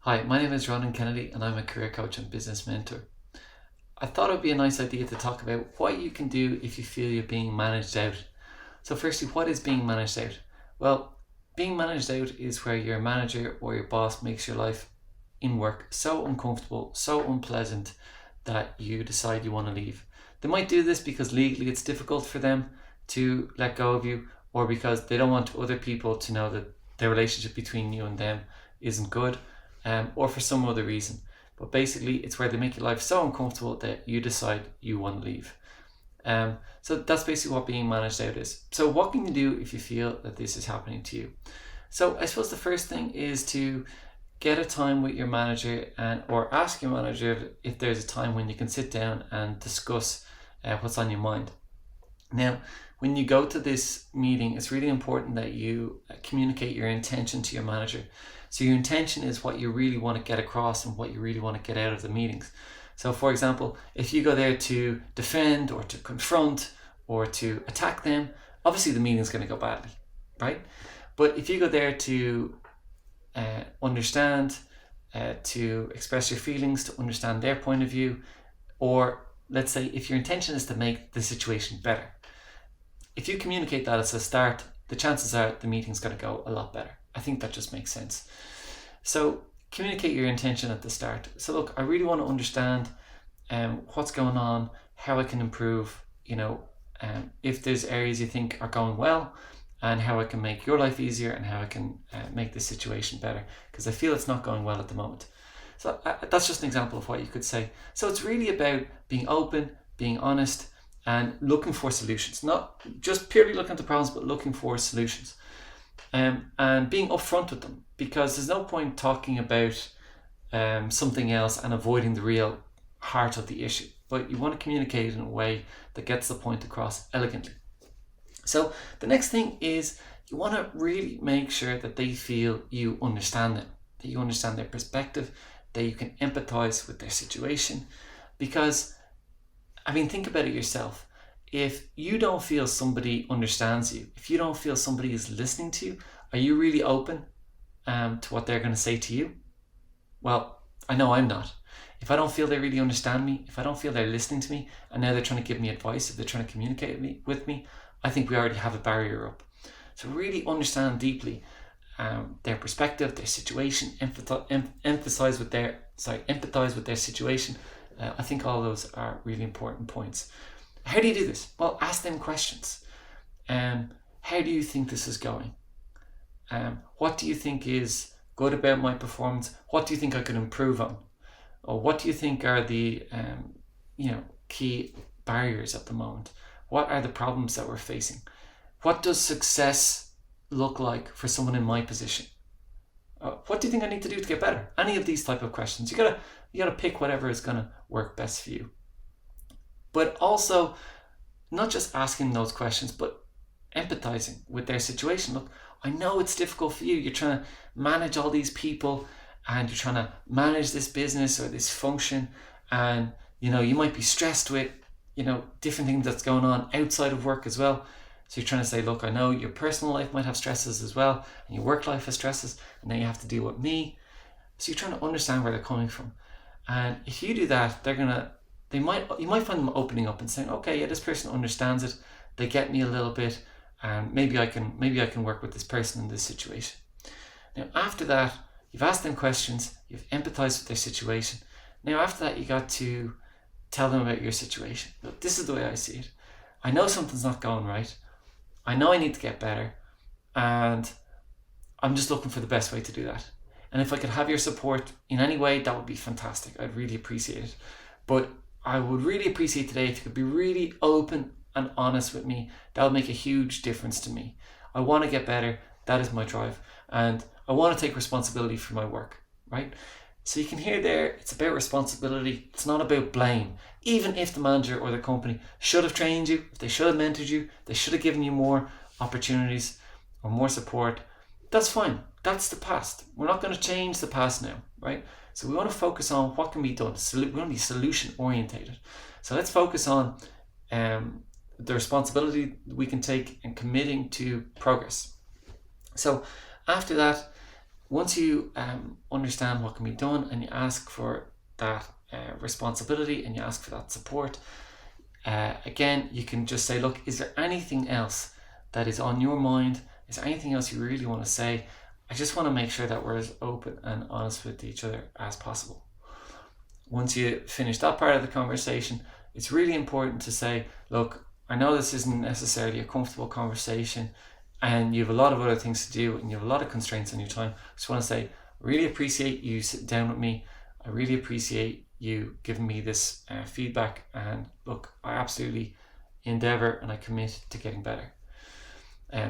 Hi, my name is Ronan Kennedy and I'm a career coach and business mentor. I thought it would be a nice idea to talk about what you can do if you feel you're being managed out. So firstly, what is being managed out? Well, being managed out is where your manager or your boss makes your life in work so uncomfortable, so unpleasant that you decide you want to leave. They might do this because legally it's difficult for them to let go of you, or because they don't want other people to know that the relationship between you and them isn't good, or for some other reason. But basically, it's where they make your life so uncomfortable that you decide you want to leave. So that's basically what being managed out is. So what can you do if you feel that this is happening to you? So I suppose the first thing is to get a time with your manager or ask your manager if there's a time when you can sit down and discuss what's on your mind. Now, when you go to this meeting, it's really important that you communicate your intention to your manager. So your intention is what you really want to get across and what you really want to get out of the meetings. So for example, if you go there to defend or to confront or to attack them, obviously the meeting's going to go badly, right? But if you go there to understand, to express your feelings, to understand their point of view, or let's say if your intention is to make the situation better, if you communicate that as a start, the chances are the meeting's going to go a lot better. I think that just makes sense. So communicate your intention at the start. So look, I really want to understand what's going on, how I can improve, if there's areas you think are going well, and how I can make your life easier and how I can make this situation better, because I feel it's not going well at the moment. So that's just an example of what you could say. So it's really about being open, being honest, and looking for solutions, not just purely looking at the problems, but looking for solutions. And being upfront with them, because there's no point talking about something else and avoiding the real heart of the issue. But you want to communicate in a way that gets the point across elegantly. So the next thing is you want to really make sure that they feel you understand them, that you understand their perspective, that you can empathize with their situation. Because, think about it yourself. If you don't feel somebody understands you, if you don't feel somebody is listening to you, are you really open to what they're going to say to you? Well, I know I'm not. If I don't feel they really understand me, if I don't feel they're listening to me, and now they're trying to give me advice, if they're trying to communicate with me, I think we already have a barrier up. So really understand deeply their perspective, their situation, empathize with their situation. I think all those are really important points. How do you do this? Well, ask them questions. How do you think this is going? What do you think is good about my performance? What do you think I could improve on? Or what do you think are the key barriers at the moment? What are the problems that we're facing? What does success look like for someone in my position? What do you think I need to do to get better? Any of these type of questions. You gotta pick whatever is gonna work best for you. But also, not just asking those questions, but empathizing with their situation. Look, I know it's difficult for you. You're trying to manage all these people and you're trying to manage this business or this function, and you might be stressed with different things that's going on outside of work as well. So you're trying to say, look, I know your personal life might have stresses as well, and your work life has stresses, and then you have to deal with me. So you're trying to understand where they're coming from. And if you do that, you might find them opening up and saying, okay, yeah, this person understands it. They get me a little bit, and maybe I can work with this person in this situation. Now, after that, you've asked them questions, you've empathized with their situation. Now, after that, you got to tell them about your situation. Look, this is the way I see it. I know something's not going right. I know I need to get better, and I'm just looking for the best way to do that. And if I could have your support in any way, that would be fantastic. I'd really appreciate it. But I would really appreciate today if you could be really open and honest with me. That would make a huge difference to me. I want to get better. That is my drive. And I want to take responsibility for my work, right? So you can hear there, it's about responsibility. It's not about blame. Even if the manager or the company should have trained you, if they should have mentored you, they should have given you more opportunities or more support, that's fine. That's the past. We're not going to change the past now, right? So we want to focus on what can be done. We want to be solution orientated. So let's focus on the responsibility we can take and committing to progress. So after that, once you understand what can be done and you ask for that responsibility and you ask for that support, again, you can just say, look, is there anything else that is on your mind? Is there anything else you really want to say? I just want to make sure that we're as open and honest with each other as possible. Once you finish that part of the conversation, it's really important to say, look, I know this isn't necessarily a comfortable conversation and you have a lot of other things to do and you have a lot of constraints on your time. I just want to say, I really appreciate you sitting down with me. I really appreciate you giving me this feedback, and look, I absolutely endeavour and I commit to getting better.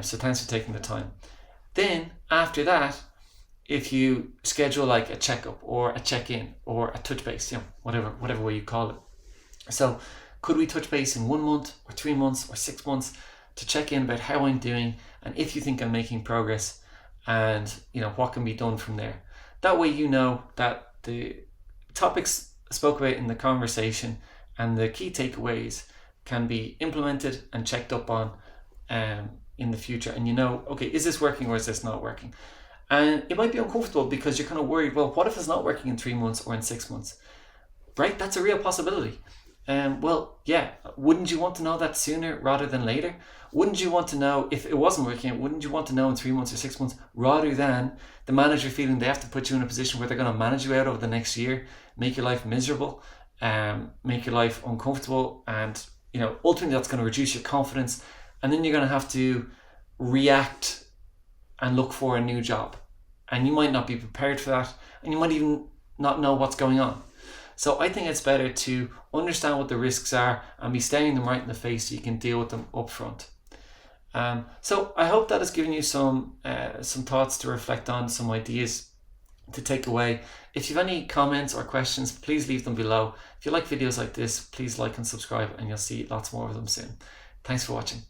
So thanks for taking the time. Then after that, if you schedule like a checkup or a check-in or a touch base, whatever way you call it. So could we touch base in 1 month or 3 months or 6 months to check in about how I'm doing and if you think I'm making progress, and what can be done from there. That way you know that the topics spoke about in the conversation and the key takeaways can be implemented and checked up on in the future, and okay, is this working or is this not working? And it might be uncomfortable because you're kind of worried, well, what if it's not working in 3 months or in 6 months? Right? That's a real possibility. Well, yeah, wouldn't you want to know that sooner rather than later? Wouldn't you want to know if it wasn't working? Wouldn't you want to know in 3 months or 6 months rather than the manager feeling they have to put you in a position where they're going to manage you out over the next year, make your life miserable, make your life uncomfortable, and ultimately that's going to reduce your confidence, and then you're going to have to react and look for a new job, and you might not be prepared for that, and you might even not know what's going on. So I think it's better to understand what the risks are and be staring them right in the face so you can deal with them up front. So I hope that has given you some thoughts to reflect on, some ideas to take away. If you have any comments or questions, please leave them below. If you like videos like this, please like and subscribe, and you'll see lots more of them soon. Thanks for watching.